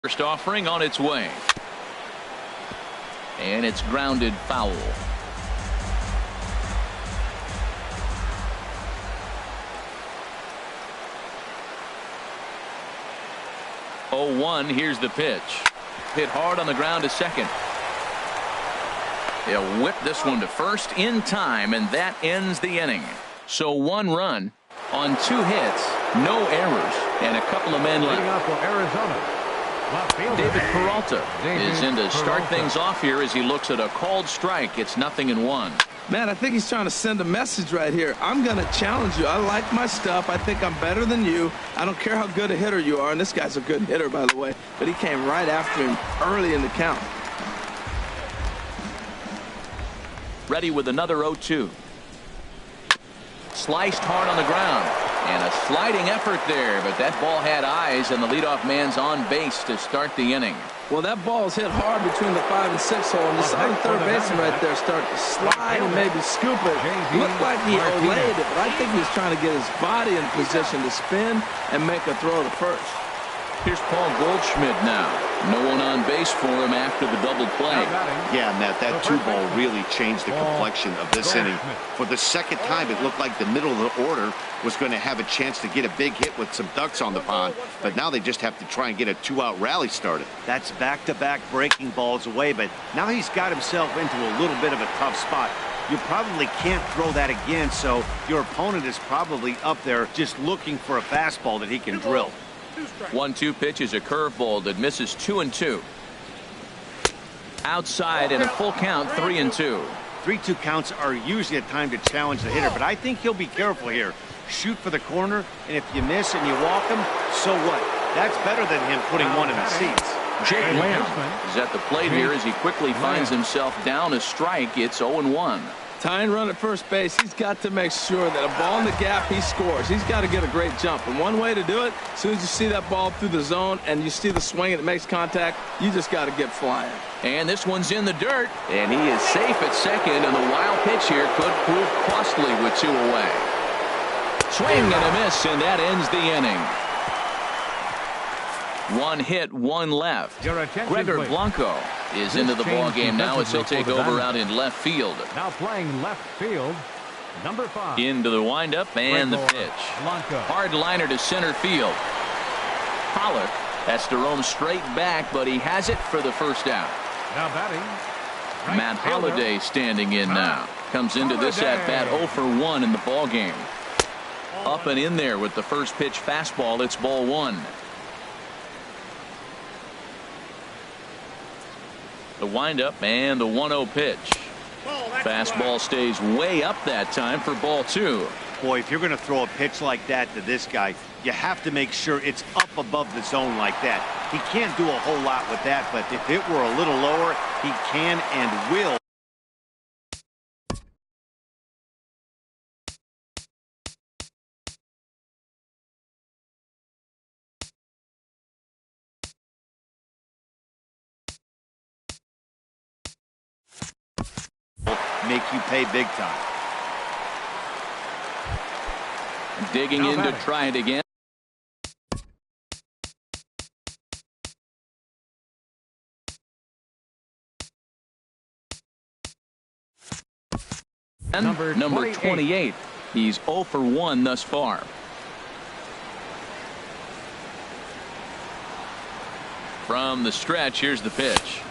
First offering on its way. And it's grounded foul. 0-1. Here's the pitch. Hit hard on the ground to second. He'll whip this one to first in time, and that ends the inning. So 1 run on 2 hits, no errors, and a couple of men left. For Arizona, David Peralta is in to start things off here as he looks at a called strike. It's 0-1. Man, I think he's trying to send a message right here. I'm going to challenge you. I like my stuff. I think I'm better than you. I don't care how good a hitter you are. And this guy's a good hitter, by the way. But he came right after him early in the count. Ready with another 0-2. Sliced hard on the ground. And a sliding effort there, but that ball had eyes, and the leadoff man's on base to start the inning. Well, that ball's hit hard between the 5 and 6 hole, and you saw the third baseman right there start to slide and maybe scoop it. Looked like he olayed it, but I think he's trying to get his body in position to spin and make a throw to first. Here's Paul Goldschmidt now. No one on base for him after the double play. Yeah, Matt, that 2-ball really changed the complexion of this inning. For the second time, it looked like the middle of the order was going to have a chance to get a big hit with some ducks on the pond, but now they just have to try and get a 2-out rally started. That's back-to-back breaking balls away, but now he's got himself into a little bit of a tough spot. You probably can't throw that again, so your opponent is probably up there just looking for a fastball that he can drill. 1-2 pitch is a curveball that misses 2-2. Outside in a full count, 3-2. 3-2 counts are usually a time to challenge the hitter, but I think he'll be careful here. Shoot for the corner, and if you miss and you walk him, so what? That's better than him putting one in the seats. Jake Lamb is at the plate here as he quickly finds himself down a strike. It's 0-1. Tying run at first base, he's got to make sure that a ball in the gap, he scores. He's got to get a great jump. And one way to do it, as soon as you see that ball through the zone and you see the swing and it makes contact, you just got to get flying. And this one's in the dirt, and he is safe at second, and the wild pitch here could prove costly with 2 away. Swing and a miss, and that ends the inning. 1 hit, 1 left. Gregor Blanco is into the ball game now as he'll take over out in left field. Now playing left field, number 5. Into the windup and the pitch. Hard liner to center field. Pollock has to roam straight back, but he has it for the first out. Now batting, Matt Holliday standing in now. Comes into this at bat 0 for 1 in the ball game. Up and in there with the first pitch fastball. It's ball 1. The windup and the 1-0 pitch. Fastball stays way up that time for ball 2. Boy, if you're going to throw a pitch like that to this guy, you have to make sure it's up above the zone like that. He can't do a whole lot with that, but if it were a little lower, he can and will. Make you pay big time. Digging in to try it again. Number 28. He's 0 for 1 thus far. From the stretch, here's the pitch.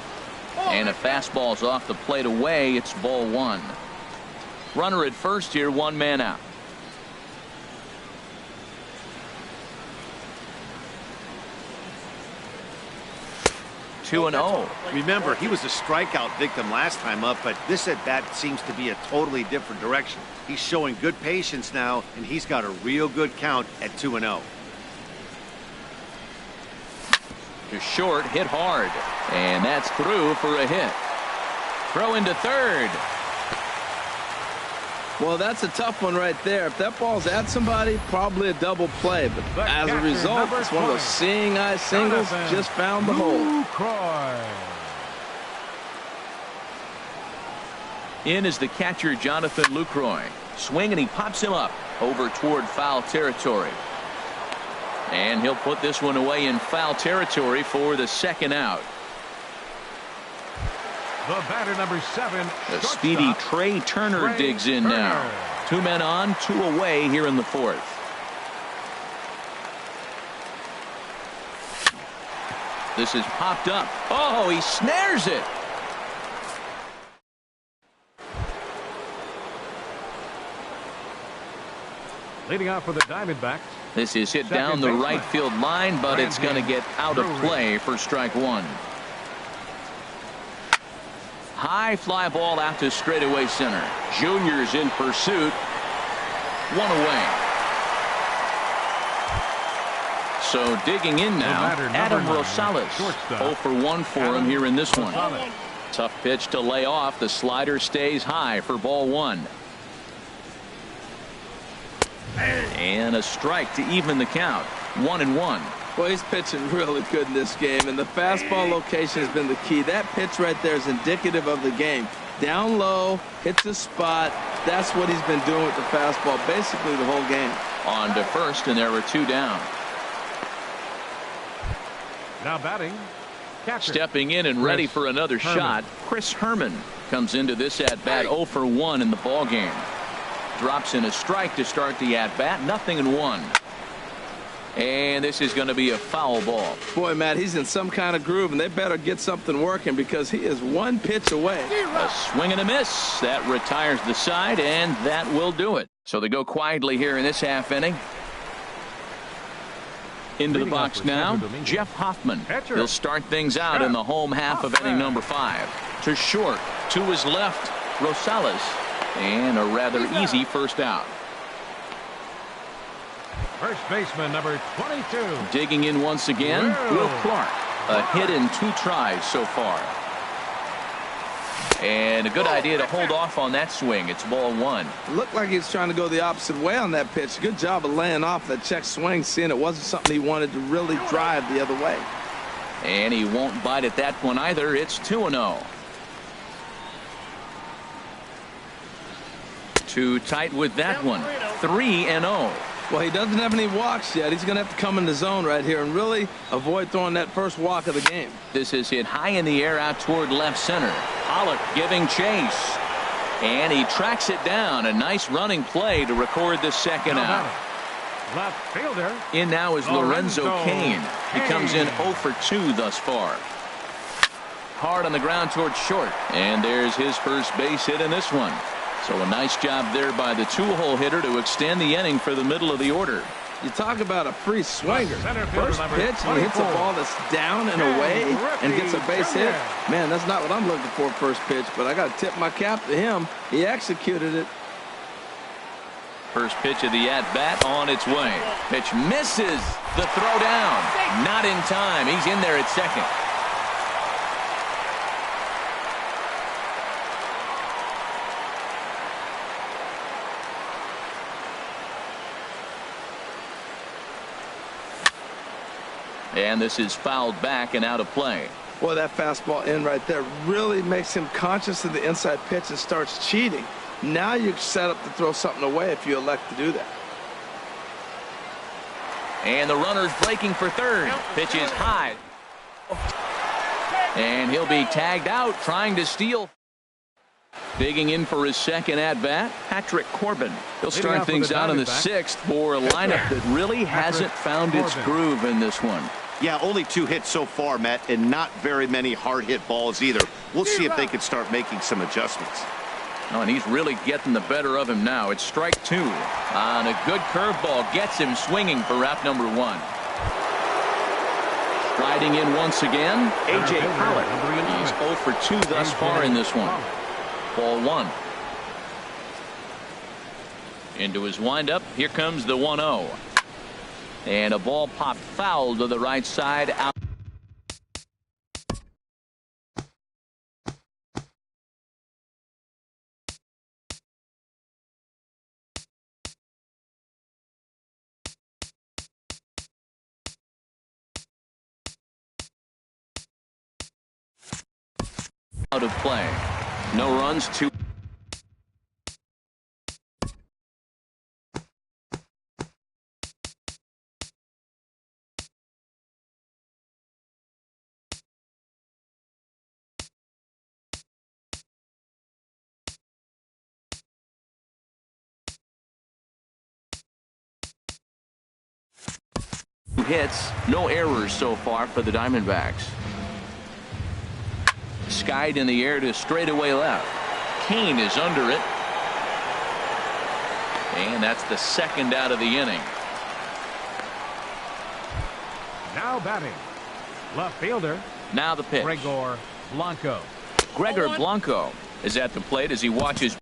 And a fastball's off the plate away. It's ball 1. Runner at first here, 1 man out. 2-0. Remember, he was a strikeout victim last time up, but this at bat seems to be a totally different direction. He's showing good patience now, and he's got a real good count at 2-0. To short, hit hard, and that's through for a hit. Throw into third. Well, that's a tough one right there. If that ball's at somebody, probably a double play. But as a result, it's one of those seeing eye singles. Just found the hole. In is the catcher, Jonathan Lucroy. Swing, and he pops him up over toward foul territory. And he'll put this one away in foul territory for the second out. The batter, number 7. The speedy Trey Turner digs in now. 2 men on, 2 away here in the 4th. This is popped up. Oh, he snares it. Leading off for the Diamondbacks. This is hit down the right field line, but it's going to get out of play for strike 1. High fly ball out to straightaway center. Junior's in pursuit. 1 away. So digging in now, Adam Rosales. 0 for 1 for him here in this one. Tough pitch to lay off. The slider stays high for ball 1. And a strike to even the count. 1-1. Well, he's pitching really good in this game, and the fastball location has been the key. That pitch right there is indicative of the game. Down low, hits a spot. That's what he's been doing with the fastball basically the whole game. On to first, and there were 2 down. Now batting. Catcher. Stepping in and ready for another shot, Chris Herman comes into this at-bat 0 for 1 in the ball game. Drops in a strike to start the at-bat. 0-1. And this is going to be a foul ball. Boy, Matt, he's in some kind of groove, and they better get something working because he is 1 pitch away. A swing and a miss. That retires the side, and that will do it. So they go quietly here in this half inning. Into the box now, Jeff Hoffman. He'll start things out in the home half of inning number 5. To short, to his left, Rosales. And a rather easy first out. First baseman, number 22. Digging in once again, Will Clark. A hit in 2 tries so far. And a good idea to hold off on that swing. It's ball 1. It looked like he was trying to go the opposite way on that pitch. Good job of laying off that check swing, seeing it wasn't something he wanted to really drive the other way. And he won't bite at that one either. It's 2-0. Too tight with that one. 3-0. Well, he doesn't have any walks yet. He's going to have to come in the zone right here and really avoid throwing that first walk of the game. This is hit high in the air out toward left center. Pollock giving chase. And he tracks it down. A nice running play to record the second out. Left fielder. In now is Lorenzo Cain. He comes in 0 for 2 thus far. Hard on the ground towards short. And there's his first base hit in this one. So a nice job there by the 2-hole hitter to extend the inning for the middle of the order. You talk about a free swinger. First pitch, and he hits a ball that's down and away and gets a base hit. Man, that's not what I'm looking for first pitch, but I got to tip my cap to him. He executed it. First pitch of the at-bat on its way. Pitch misses. The throw down. Not in time. He's in there at second. And this is fouled back and out of play. Boy, that fastball in right there really makes him conscious of the inside pitch and starts cheating. Now you're set up to throw something away if you elect to do that. And the runner's breaking for third. Pitch is high. And he'll be tagged out trying to steal. Digging in for his second at-bat, Patrick Corbin. He'll start things out in the 6th for a lineup that really hasn't found its groove in this one. Yeah, only 2 hits so far, Matt, and not very many hard-hit balls either. We'll see if they can start making some adjustments. Oh, and he's really getting the better of him now. It's strike 2. On a good curveball gets him swinging for out number 1. Sliding in once again, A.J. Pollock. He's 0 for 2 thus far in this one. Ball 1. Into his windup. Here comes the 1-0. And a ball popped foul to the right side. Out of play. No runs, 2. hits, no errors so far for the Diamondbacks. Skied in the air to straightaway left. Kane is under it. And that's the second out of the inning. Now batting, left fielder. Now the pitch. Gregor Blanco. Gregor Blanco is at the plate as he watches.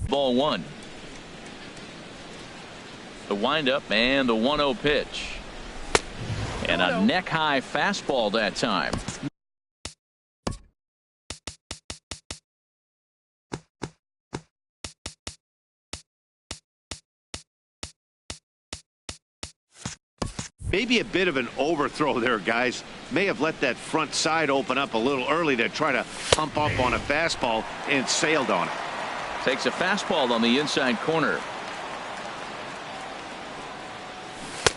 Ball one. The windup and the 1-0 pitch. And a neck-high fastball that time. Maybe a bit of an overthrow there, guys. May have let that front side open up a little early to try to pump up on a fastball and sailed on it. Takes a fastball on the inside corner.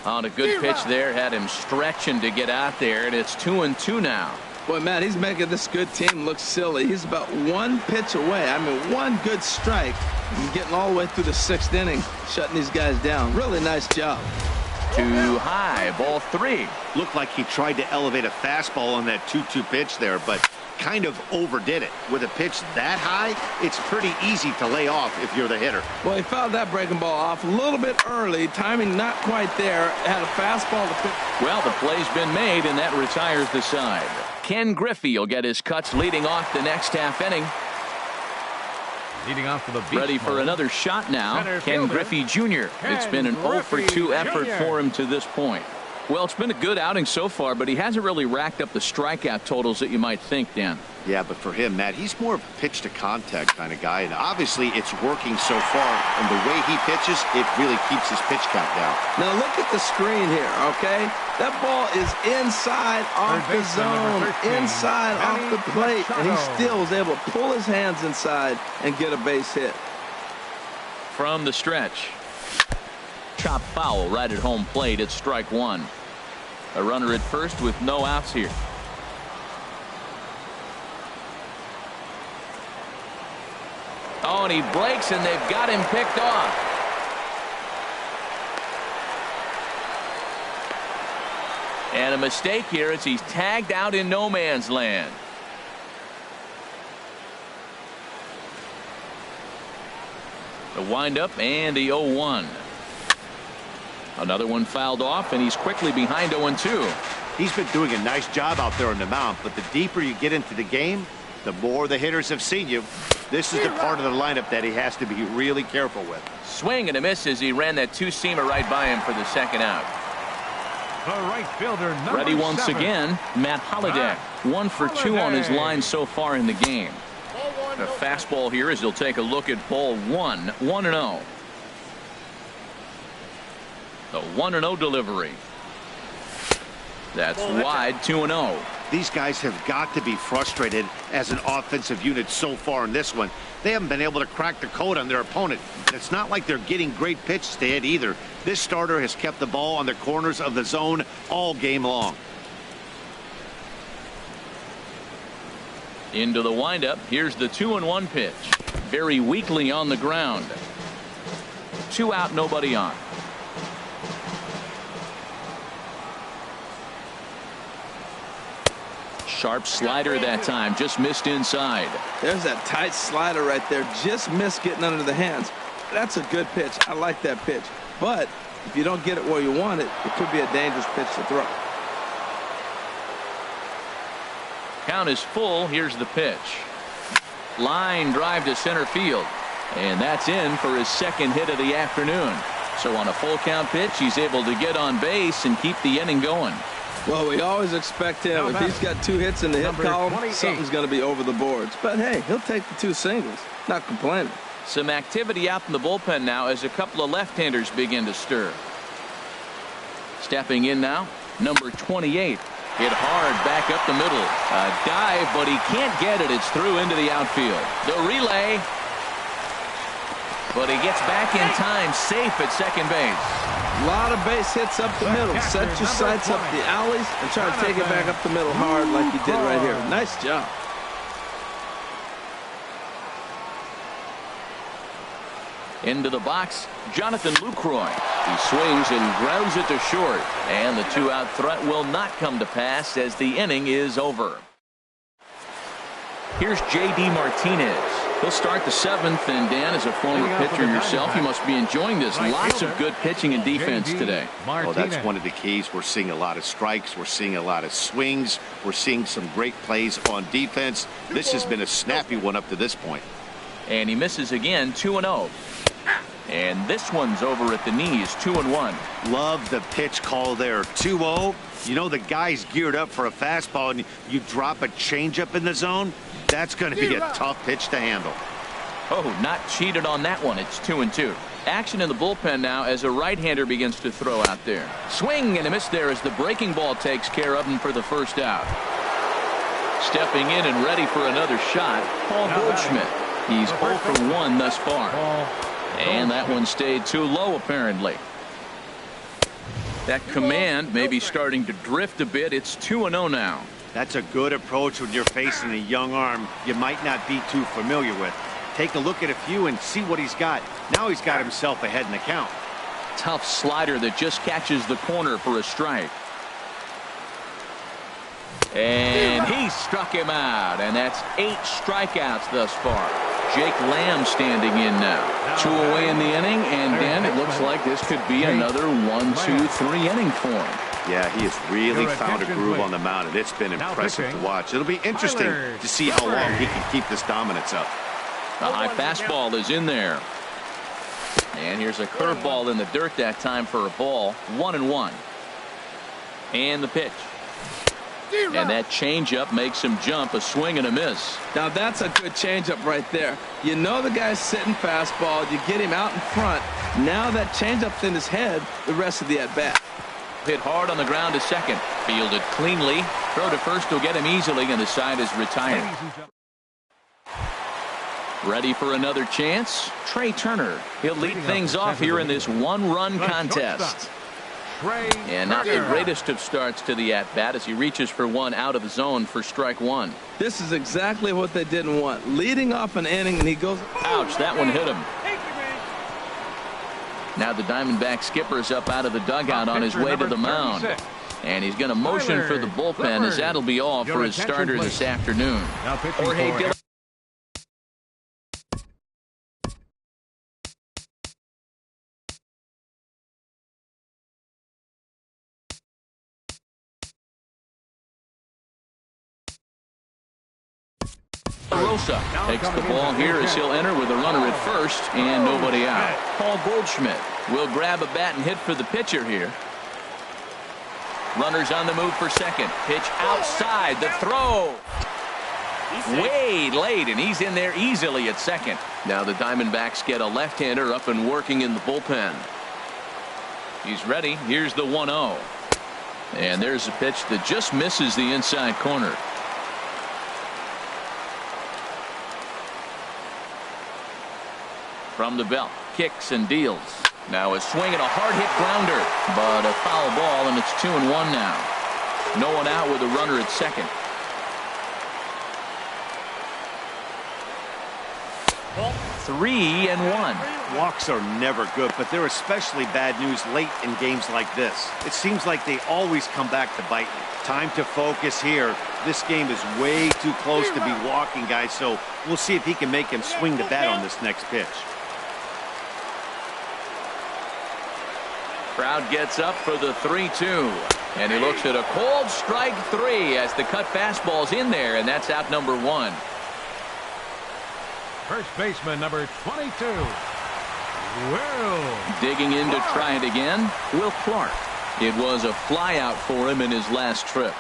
On a good pitch there, had him stretching to get out there, and it's 2-2 now. Boy, Matt, he's making this good team look silly. He's about one pitch away. I mean, one good strike. He's getting all the way through the 6th inning, shutting these guys down. Really nice job. Too high, ball 3. Looked like he tried to elevate a fastball on that 2-2 pitch there, but kind of overdid it. With a pitch that high, it's pretty easy to lay off if you're the hitter. Well, he fouled that breaking ball off a little bit early. Timing not quite there. Had a fastball to pitch. Well, the play's been made, and that retires the side. Ken Griffey will get his cuts leading off the next half inning. Leading off for the Ready for another shot now. Ken Griffey Jr. It's been an 0-for-2 effort for him to this point. Well, it's been a good outing so far, but he hasn't really racked up the strikeout totals that you might think, Dan. Yeah, but for him, Matt, he's more of a pitch-to-contact kind of guy, and obviously it's working so far, and the way he pitches, it really keeps his pitch count down. Now look at the screen here, okay? That ball is inside off the zone, inside off the plate, and he still was able to pull his hands inside and get a base hit. From the stretch. Chop foul right at home plate. It's strike 1. A runner at first with no outs here. Oh, and he breaks, and they've got him picked off. And a mistake here as he's tagged out in no man's land. The windup and the 0-1. Another one fouled off, and he's quickly behind 0-2. He's been doing a nice job out there on the mound, but the deeper you get into the game, the more the hitters have seen you. This is the part of the lineup that he has to be really careful with. Swing and a miss as he ran that two-seamer right by him for the second out. The right fielder, number Ready once 7. again, Matt Holliday. 1 for 2 on his line so far in the game. A fastball here as he'll take a look at ball 1, 1-0. The 1-0 delivery. That's wide, 2-0. These guys have got to be frustrated as an offensive unit so far in this one. They haven't been able to crack the code on their opponent. It's not like they're getting great pitches to hit either. This starter has kept the ball on the corners of the zone all game long. Into the windup. Here's the 2-1 pitch. Very weakly on the ground. 2 out, nobody on. Sharp slider that time, just missed inside. There's that tight slider right there, just missed getting under the hands. That's a good pitch. I like that pitch. But if you don't get it where you want it, it could be a dangerous pitch to throw. Count is full. Here's the pitch. Line drive to center field. And that's in for his second hit of the afternoon. So on a full count pitch, he's able to get on base and keep the inning going. Well, we always expect him. If he's got 2 hits in the hit column, 28. something's going to be over the boards. But, hey, he'll take the 2 singles. Not complaining. Some activity out in the bullpen now as a couple of left-handers begin to stir. Stepping in now, number 28. Hit hard back up the middle. A dive, but he can't get it. It's through into the outfield. The relay. But he gets back in time, safe at second base. A lot of base hits up the middle. Set your sights up the alleys and try to take it back up the middle hard like you did right here. Nice job. Into the box, Jonathan Lucroy. He swings and grounds it to short. And the two-out threat will not come to pass as the inning is over. Here's J.D. Martinez. He'll start the seventh, and Dan, as a former pitcher yourself, you must be enjoying this. Lots of good pitching and defense today. Well, that's one of the keys. We're seeing a lot of strikes. We're seeing a lot of swings. We're seeing some great plays on defense. This has been a snappy one up to this point. And he misses again, 2-0. And this one's over at the knees, 2-1. Love the pitch call there, 2-0. You know the guy's geared up for a fastball, and you drop a changeup in the zone. That's going to be a tough pitch to handle. Oh, not cheated on that one. It's 2-2. Action in the bullpen now as a right-hander begins to throw out there. Swing and a miss there as the breaking ball takes care of him for the first out. Stepping in and ready for another shot, Paul Goldschmidt. He's 0 for 1 thus far. And that one stayed too low, apparently. That command may be starting to drift a bit. It's 2-0 now. That's a good approach when you're facing a young arm you might not be too familiar with. Take a look at a few and see what he's got. Now he's got himself ahead in the count. Tough slider that just catches the corner for a strike. And he struck him out, and that's 8 strikeouts thus far. Jake Lamb standing in now. 2 away in the inning, and then it looks like this could be another 1-2-3 inning for him. Yeah, he has really found a groove on the mound, and it's been impressive to watch. It'll be interesting to see how long he can keep this dominance up. The high fastball is in there. And here's a curveball in the dirt that time for a ball. 1-1. And the pitch. And that changeup makes him jump, a swing and a miss. Now that's a good changeup right there. You know the guy's sitting fastball. You get him out in front. Now that changeup's in his head the rest of the at-bat. Hit hard on the ground to second. Fielded cleanly. Throw to first will get him easily, and the side is retired. Ready for another chance? Trey Turner. He'll lead things off here in this one-run contest. And not the greatest of starts to the at-bat as he reaches for one out of the zone for strike one. This is exactly what they didn't want. Leading off an inning, and he goes... Ouch, that one hit him. Now the Diamondback skipper's up out of the dugout on his way to the mound. And he's going to motion for the bullpen as that'll be all for his starter this afternoon. Jorge Dillon. Rosa takes the ball here as he'll enter with a runner at first and nobody out. Paul Goldschmidt will grab a bat and hit for the pitcher here. Runners on the move for second. Pitch outside. The throw. Way late, and he's in there easily at second. Now the Diamondbacks get a left-hander up and working in the bullpen. He's ready. Here's the 1-0. And there's a pitch that just misses the inside corner. From the belt, kicks and deals. Now a swing and a hard hit grounder, but a foul ball, and it's 2-1 now. No one out with a runner at second. Ball. 3-1. Walks are never good, but they're especially bad news late in games like this. It seems like they always come back to bite you. Time to focus here. This game is way too close to be walking, guys, so we'll see if he can make him swing the bat on this next pitch. Crowd gets up for the 3-2. And he looks at a cold strike 3 as the cut fastball's in there, and that's out number 1. First baseman number 22. Will. Digging in to try it again, Will Clark. It was a fly out for him in his last trip.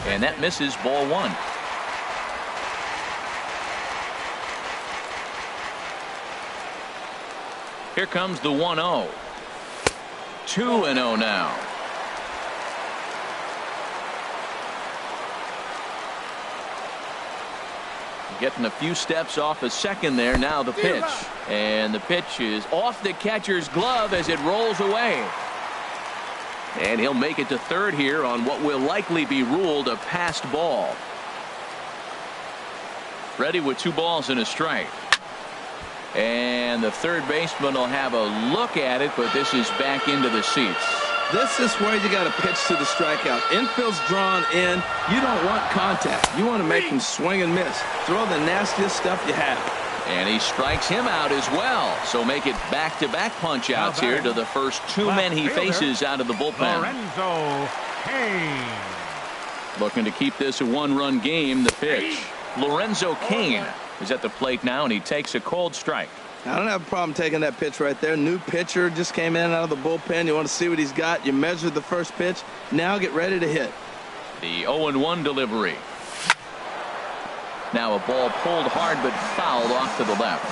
And that misses, ball 1. Here comes the 1-0. 2-0 now. Getting a few steps off a second there. Now the pitch. And the pitch is off the catcher's glove as it rolls away. And he'll make it to third here on what will likely be ruled a passed ball. Ready with 2 balls and a strike. And the third baseman will have a look at it, but this is back into the seats. This is where you got to pitch to the strikeout. Infield's drawn in. You don't want contact. You want to make him swing and miss. Throw the nastiest stuff you have. And he strikes him out as well. So make it back-to-back punch-outs here to the first 2 men he faces out of the bullpen. Lorenzo Cain. Looking to keep this a 1-run game. The pitch. Lorenzo Cain is at the plate now, and he takes a cold strike. I don't have a problem taking that pitch right there. New pitcher just came in out of the bullpen. You want to see what he's got. You measured the first pitch. Now get ready to hit. The 0-1 delivery. Now a ball pulled hard but fouled off to the left.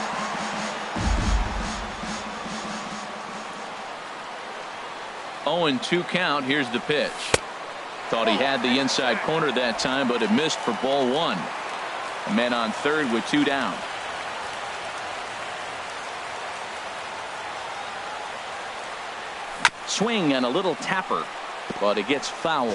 Oh, 0-2 count. Here's the pitch. Thought he had the inside corner that time, but it missed for ball 1. A man on third with 2 down. Swing and a little tapper, but it gets foul.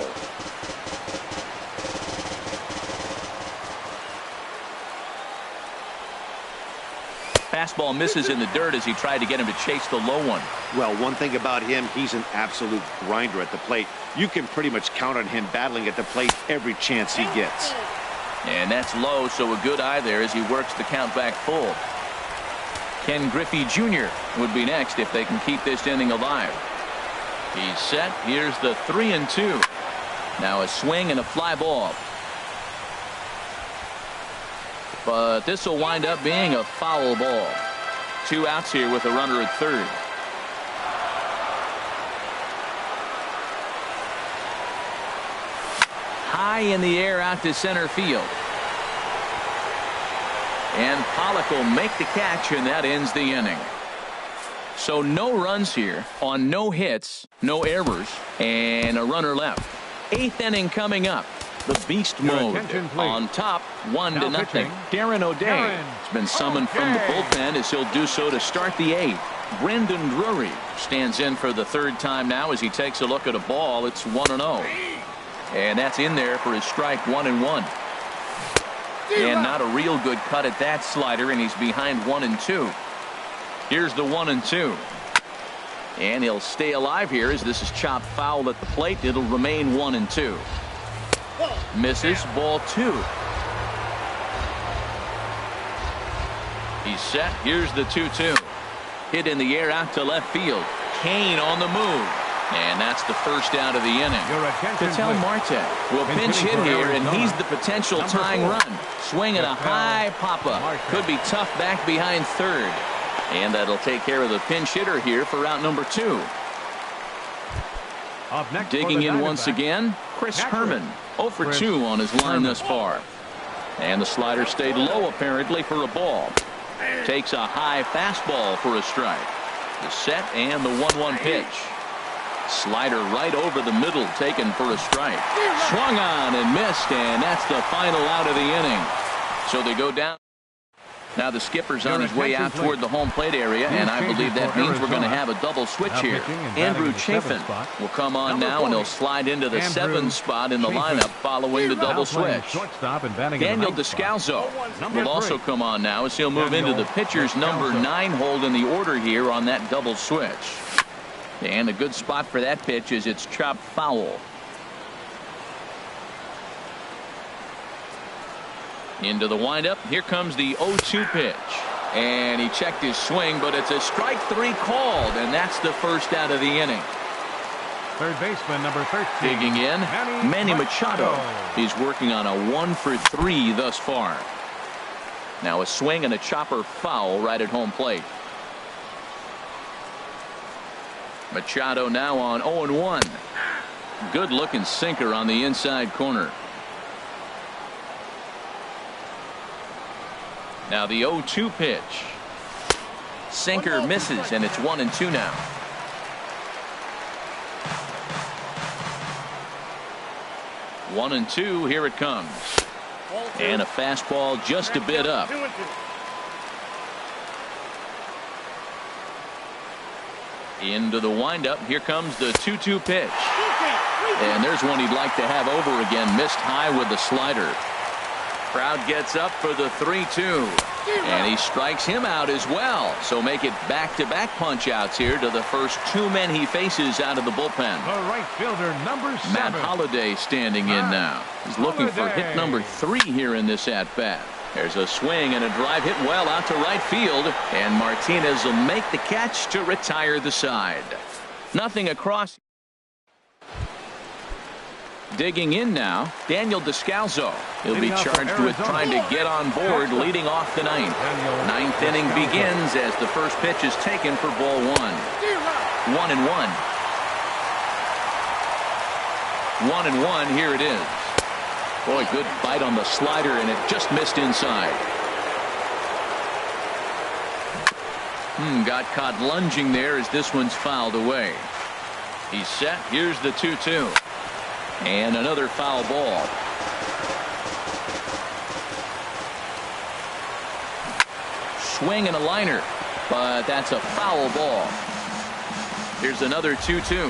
Fastball misses in the dirt as he tried to get him to chase the low one. Well, one thing about him, he's an absolute grinder at the plate. You can pretty much count on him battling at the plate every chance he gets. And that's low, so a good eye there as he works the count back full. Ken Griffey Jr. would be next if they can keep this inning alive. He's set. Here's the 3-2. Now a swing and a fly ball. But this will wind up being a foul ball. 2 outs here with a runner at third. High in the air out to center field. And Pollock will make the catch, and that ends the inning. So no runs here on no hits, no errors, and a runner left. 8th inning coming up. The beast mode on top, 1-0. Darren O'Day has been summoned from the bullpen as he'll do so to start the 8th. Brendan Drury stands in for the 3rd time now as he takes a look at a ball. It's 1-0. And that's in there for his strike 1-1. And not a real good cut at that slider, and he's behind 1-2. Here's the 1-2. And he'll stay alive here as this is chopped foul at the plate. It'll remain 1-2. Misses, ball 2. He's set. Here's the 2-2. Hit in the air out to left field. Cain on the move. And that's the first out of the inning. Ketel Marte will pinch hit here, and he's the potential tying run. Swinging a high pop-up. Could be tough back behind third. And that'll take care of the pinch hitter here for route number 2. Digging in once again, Chris Herman. 0 for 2 on his line thus far. And the slider stayed low apparently for a ball. Takes a high fastball for a strike. The set and the 1-1 pitch. Slider right over the middle, taken for a strike. Swung on and missed, and that's the final out of the inning. So they go down. Now the skipper's on his way out toward the home plate area, and I believe that means we're going to have a double switch here. Andrew Chafin will come on now, and he'll slide into the 7th spot in the lineup following the double switch. Daniel Descalzo will also come on now as he'll move into the pitcher's number 9 hold in the order here on that double switch. And a good spot for that pitch is it's chopped foul. Into the windup. Here comes the 0-2 pitch. And he checked his swing, but it's a strike 3 called, and that's the first out of the inning. Third baseman, number 13. Digging in, Manny Machado. He's working on a 1 for 3 thus far. Now a swing and a chopper foul right at home plate. Machado now on 0-1. Good looking sinker on the inside corner. Now the 0-2 pitch. Sinker misses, and it's 1-2 now. One and two. Here it comes. And a fastball just a bit up. Into the windup. Here comes the 2-2 pitch. And there's one he'd like to have over again. Missed high with the slider. Crowd gets up for the 3-2. And he strikes him out as well. So make it back-to-back punch-outs here to the first two men he faces out of the bullpen. The right fielder, number 7. Matt Holliday standing in now. He's looking for hit number 3 here in this at-bat. There's a swing and a drive hit well out to right field. And Martinez will make the catch to retire the side. Nothing across. Digging in now, Daniel Descalzo. He'll be charged with trying to get on board leading off the ninth. Ninth inning begins as the first pitch is taken for ball 1. 1-1. 1-1, here it is. Boy, good bite on the slider, and it just missed inside. Got caught lunging there as this one's fouled away. He's set. Here's the 2-2. And another foul ball. Swing and a liner, but that's a foul ball. Here's another 2-2.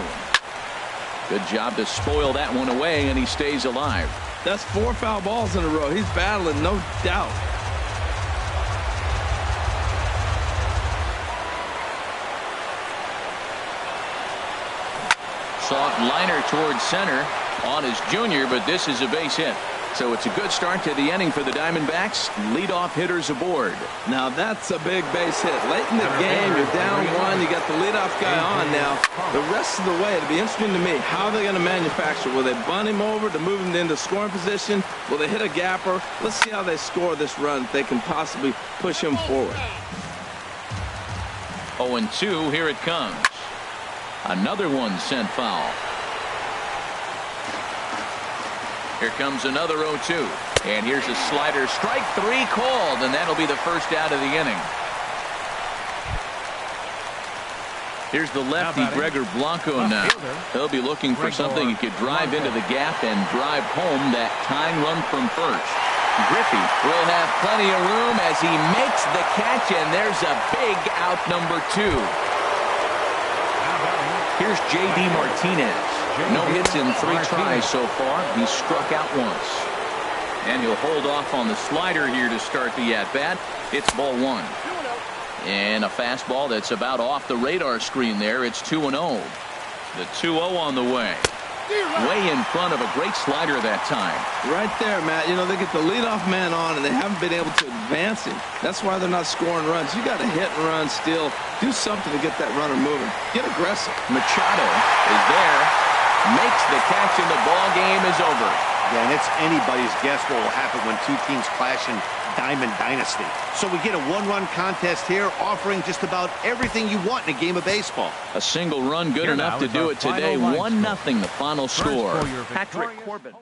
Good job to spoil that one away, and he stays alive. That's 4 foul balls in a row. He's battling, no doubt. Soft liner towards center on his junior, but this is a base hit. So it's a good start to the inning for the Diamondbacks. Leadoff hitters aboard. Now that's a big base hit. Late in the game, you're down 1. You got the leadoff guy on now. The rest of the way, it'll be interesting to me. How are they going to manufacture? Will they bunt him over to move him into scoring position? Will they hit a gapper? Let's see how they score this run if they can possibly push him forward. 0-2, here it comes. Another one sent foul. Here comes another 0-2. And here's a slider. Strike 3 called, and that'll be the first out of the inning. Here's the lefty, Gregor Blanco now. He'll be looking for something he could drive into the gap and drive home that tying run from first. Griffey will have plenty of room as he makes the catch, and there's a big out number 2. Here's J.D. Martinez. No hits in 3 tries so far. He's struck out once. And he'll hold off on the slider here to start the at-bat. It's ball 1. And a fastball that's about off the radar screen there. It's 2-0. The 2-0 on the way. Way in front of a great slider that time. Right there, Matt. You know, they get the leadoff man on, and they haven't been able to advance him. That's why they're not scoring runs. You got to hit and run still. Do something to get that runner moving. Get aggressive. Machado is there. Makes the catch, and the ball game is over. Yeah, and it's anybody's guess what will happen when two teams clash in Diamond Dynasty. So we get a one-run contest here, offering just about everything you want in a game of baseball. A single run good enough to do it today. 1-0 the final score. Patrick Corbin.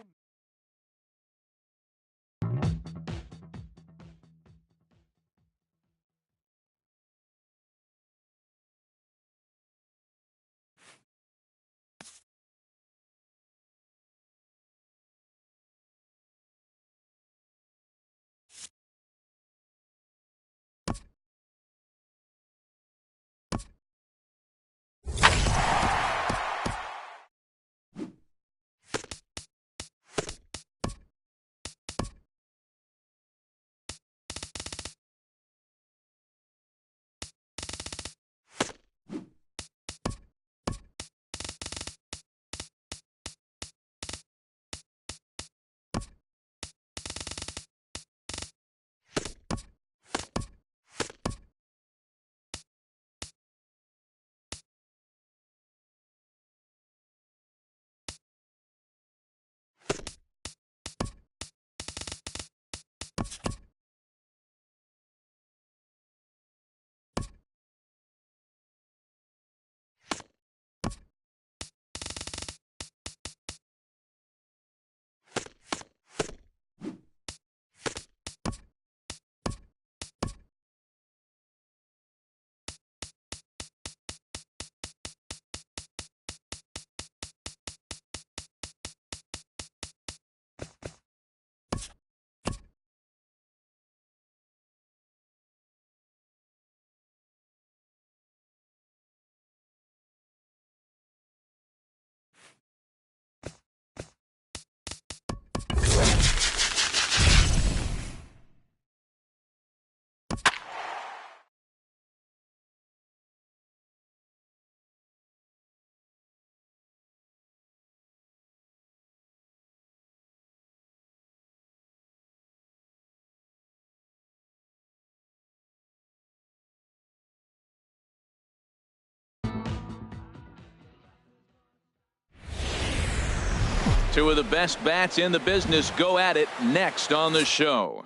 Two of the best bats in the business go at it next on the show.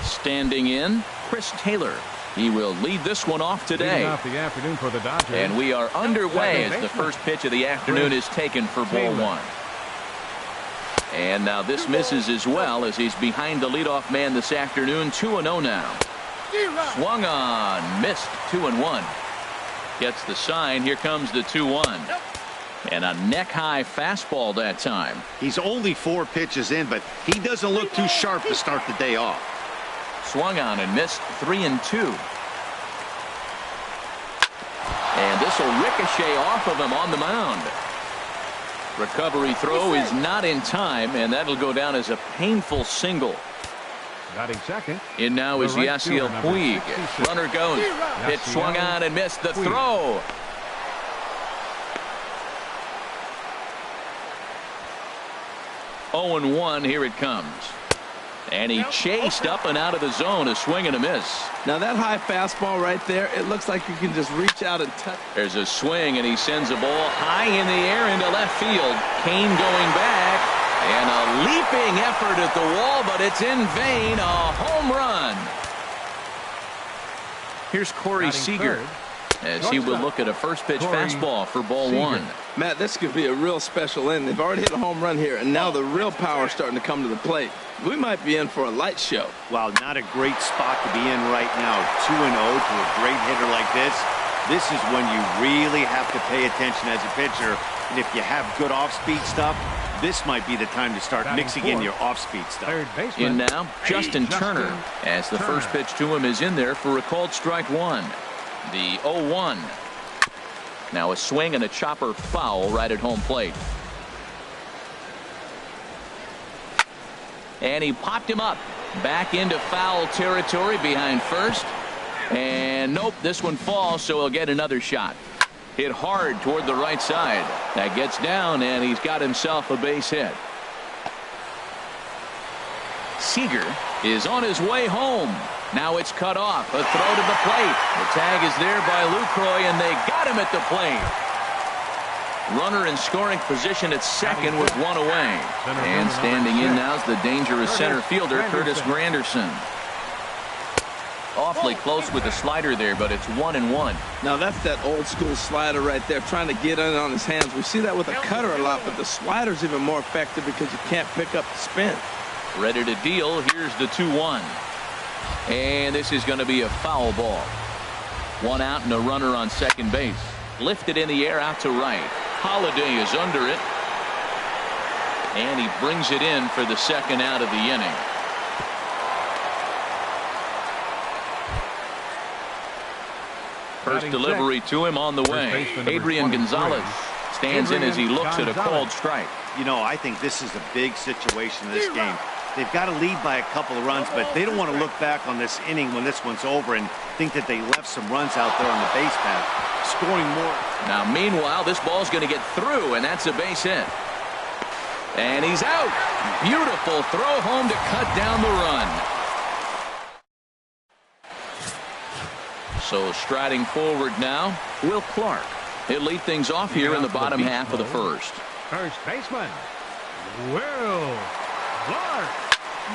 Standing in, Chris Taylor. He will lead this one off today. Off the afternoon for the Dodgers. And we are underway as the first pitch of the afternoon is taken for ball one. And now this misses as well as he's behind the leadoff man this afternoon. 2-0 now. Swung on, missed. 2-1. Gets the sign. Here comes the 2-1. And a neck-high fastball that time. He's only 4 pitches in, but he doesn't look too sharp to start the day off. Swung on and missed. 3-2. And this will ricochet off of him on the mound. Recovery throw is not in time, and that'll go down as a painful single. Batting second. In now is Yasiel Puig. Runner goes. Pitch swung on and missed. The throw. Oh, 0-1. Here it comes. And he chased up and out of the zone. A swing and a miss. Now that high fastball right there, it looks like you can just reach out and touch. There's a swing, and he sends a ball high in the air into left field. Kane going back, and a leaping effort at the wall, but it's in vain. A home run. Here's Corey Seager as he will look at a first pitch fastball for ball one. Matt, this could be a real special inning. They've already hit a home run here, and now the real power is starting to come to the plate. We might be in for a light show. Wow, not a great spot to be in right now. 2-0 to a great hitter like this. This is when you really have to pay attention as a pitcher. And if you have good off-speed stuff, this might be the time to start mixing in your off-speed stuff. In now, Justin Turner, as the first pitch to him is in there for a called strike one. The 0-1. Now a swing and a chopper foul right at home plate. And he popped him up back into foul territory behind first. And nope, this one falls, so he'll get another shot. Hit hard toward the right side. That gets down, and he's got himself a base hit. Seager is on his way home. Now it's cut off. A throw to the plate. The tag is there by Lucroy, and they got him at the plate. Runner in scoring position at second with one away. And standing in now is the dangerous center fielder, Curtis Granderson. Awfully close with the slider there, but it's 1-1. Now that's that old school slider right there, trying to get in on his hands. We see that with a cutter a lot, but the slider's even more effective because you can't pick up the spin. Ready to deal. Here's the 2-1. And this is going to be a foul ball. One out and a runner on second base. Lifted in the air out to right. Holiday is under it. And he brings it in for the second out of the inning. First delivery to him on the way. Adrian Gonzalez stands in as he looks at a called strike. You know, I think this is a big situation in this game. They've got to lead by a couple of runs, but they don't want to look back on this inning when this one's over and think that they left some runs out there on the base path. Scoring more. Now, meanwhile, this ball's going to get through, and that's a base hit. And he's out. Beautiful throw home to cut down the run. So striding forward now, Will Clark. He'll lead things off here in the bottom half of the first. First baseman, Will Clark.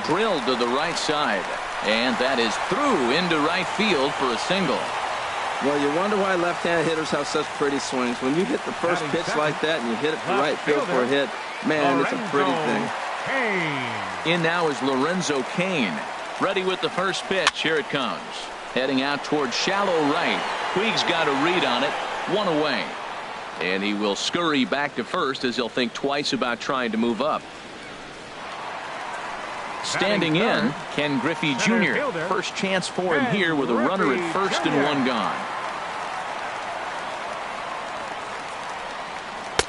Drilled to the right side, and that is through into right field for a single. Well, you wonder why left-hand hitters have such pretty swings. When you hit the first pitch like that and you hit it to right field for a hit, man, it's a pretty thing. In now is Lorenzo Cain. Ready with the first pitch. Here it comes. Heading out towards shallow right. Puig's got a read on it. One away. And he will scurry back to first as he'll think twice about trying to move up. Standing in, Ken Griffey Jr. First chance for him here with a runner at first and one gone.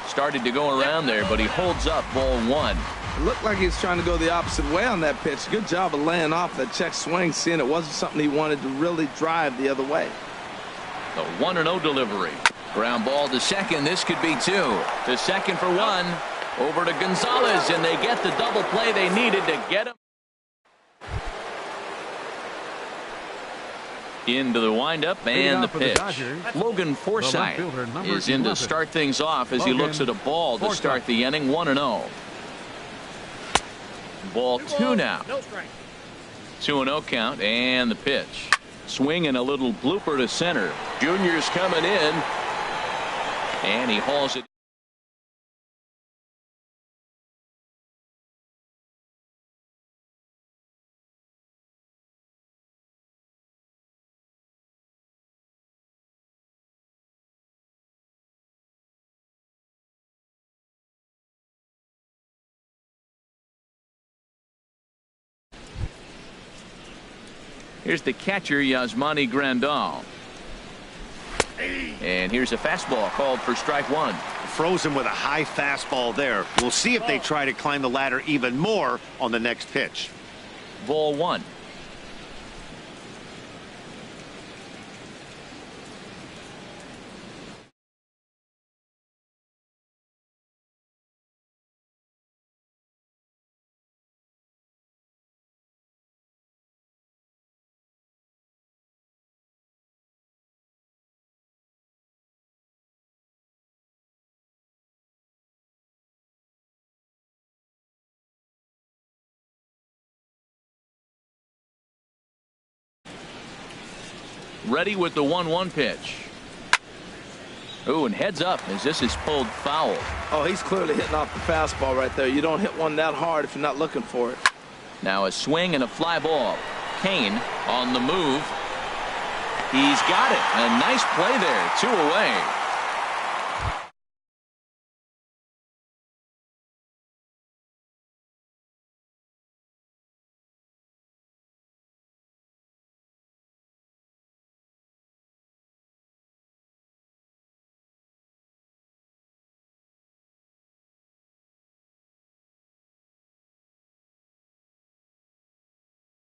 Started to go around there, but he holds up ball one. It looked like he was trying to go the opposite way on that pitch. Good job of laying off that check swing, seeing it wasn't something he wanted to really drive the other way. The 1-0 delivery. Ground ball to second. This could be two. To second for one. Over to Gonzalez, and they get the double play they needed to get him. Into the windup and the pitch. Logan Forsythe is in to start things off as he looks at a ball to start the inning. 1-0. Ball 2 now. 2-0 count and the pitch. Swing and a little blooper to center. Junior's coming in and he hauls it. Here's the catcher, Yasmani Grandal. And here's a fastball called for strike 1. Frozen with a high fastball there. We'll see if they try to climb the ladder even more on the next pitch. Ball 1. Ready with the 1-1 pitch. Oh, and heads up as this is pulled foul. Oh, he's clearly hitting off the fastball right there. You don't hit one that hard if you're not looking for it. Now a swing and a fly ball. Kane on the move. He's got it. A nice play there. 2 away.